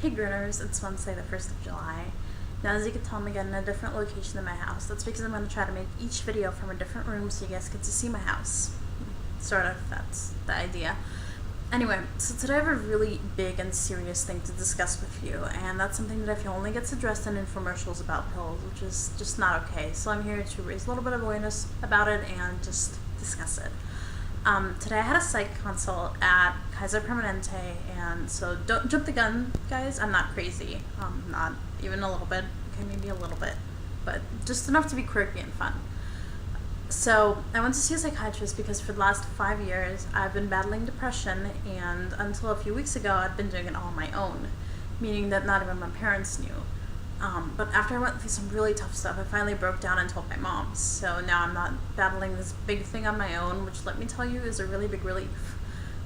Hey Grinners, it's Wednesday the 1st of July. Now as you can tell, I'm again in a different location than my house. That's because I'm going to try to make each video from a different room so you guys get to see my house. Sort of, that's the idea. Anyway, so today I have a really big and serious thing to discuss with you, and that's something that I feel only gets addressed in infomercials about pills, which is just not okay. So I'm here to raise a little bit of awareness about it and just discuss it. Today I had a psych consult at Kaiser Permanente, and so don't jump the gun, guys. I'm not crazy. Not even a little bit. Okay, maybe a little bit, but just enough to be quirky and fun. So I went to see a psychiatrist because for the last 5 years I've been battling depression, and until a few weeks ago I'd been doing it all on my own, meaning that not even my parents knew. But after I went through some really tough stuff, I finally broke down and told my mom. So now I'm not battling this big thing on my own, which, let me tell you, is a really big relief.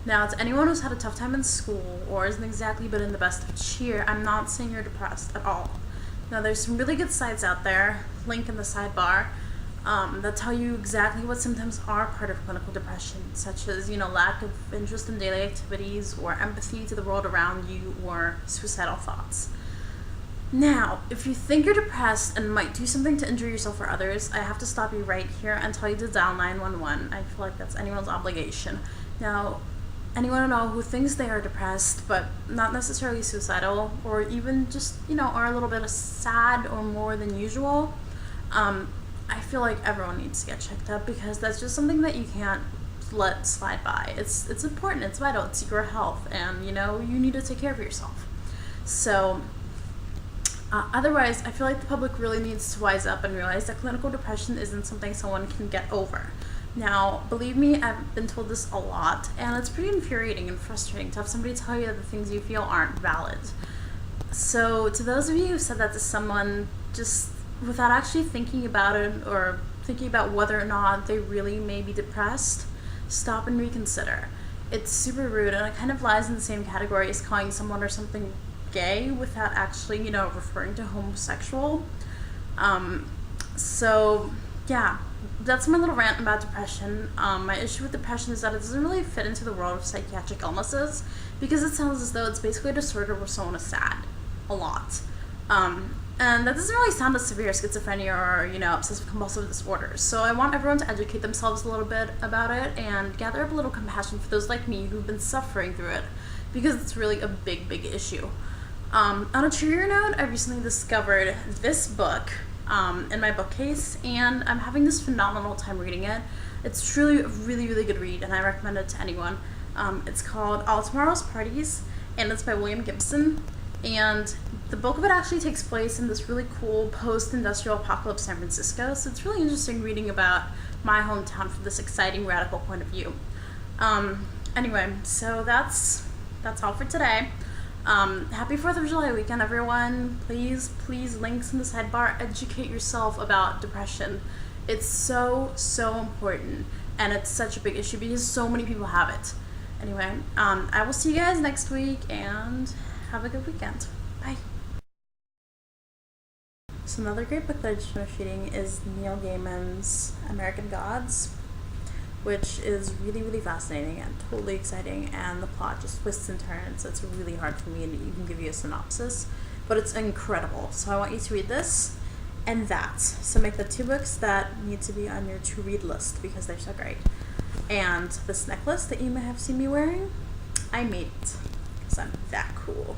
Now, to anyone who's had a tough time in school or isn't exactly been in the best of cheer, I'm not saying you're depressed at all. Now, there's some really good sites out there, link in the sidebar, that tell you exactly what symptoms are part of clinical depression, such as, lack of interest in daily activities, or empathy to the world around you, or suicidal thoughts. Now, if you think you're depressed and might do something to injure yourself or others, I have to stop you right here and tell you to dial 911. I feel like that's anyone's obligation. Now, anyone I know who thinks they are depressed, but not necessarily suicidal, or even just, are a little bit sad or more than usual, I feel like everyone needs to get checked up, because that's just something that you can't let slide by. It's important, it's vital, it's your health, and, you need to take care of yourself. So, otherwise, I feel like the public really needs to wise up and realize that clinical depression isn't something someone can get over. Now, believe me, I've been told this a lot, and it's pretty infuriating and frustrating to have somebody tell you that the things you feel aren't valid. So, to those of you who said that to someone, just without actually thinking about it, or thinking about whether or not they really may be depressed, stop and reconsider. It's super rude, and it kind of lies in the same category as calling someone or something gay without actually, referring to homosexual. So yeah, that's my little rant about depression. My issue with depression is that it doesn't really fit into the world of psychiatric illnesses, because it sounds as though it's basically a disorder where someone is sad a lot. And that doesn't really sound as severe as schizophrenia or, obsessive compulsive disorders. So I want everyone to educate themselves a little bit about it and gather up a little compassion for those like me who've been suffering through it, because it's really a big, big issue. On a cheerier note, I recently discovered this book in my bookcase, and I'm having this phenomenal time reading it. It's truly a really, really good read, and I recommend it to anyone. It's called All Tomorrow's Parties, and it's by William Gibson. And the bulk of it actually takes place in this really cool post-industrial apocalypse San Francisco, so it's really interesting reading about my hometown from this exciting, radical point of view. Anyway, so that's all for today. Happy 4th of July weekend, everyone. Please, links in the sidebar, educate yourself about depression. It's so, so important, and it's such a big issue because so many people have it. Anyway, I will see you guys next week, and have a good weekend. Bye. So another great book that I just finished reading is Neil Gaiman's American Gods, which is really, really fascinating and totally exciting, and the plot just twists and turns, so it's really hard for me to even give you a synopsis, but it's incredible. So I want you to read this and that. So make the 2 books that need to be on your to-read list because they're so great. And this necklace that you may have seen me wearing, I made it because I'm that cool.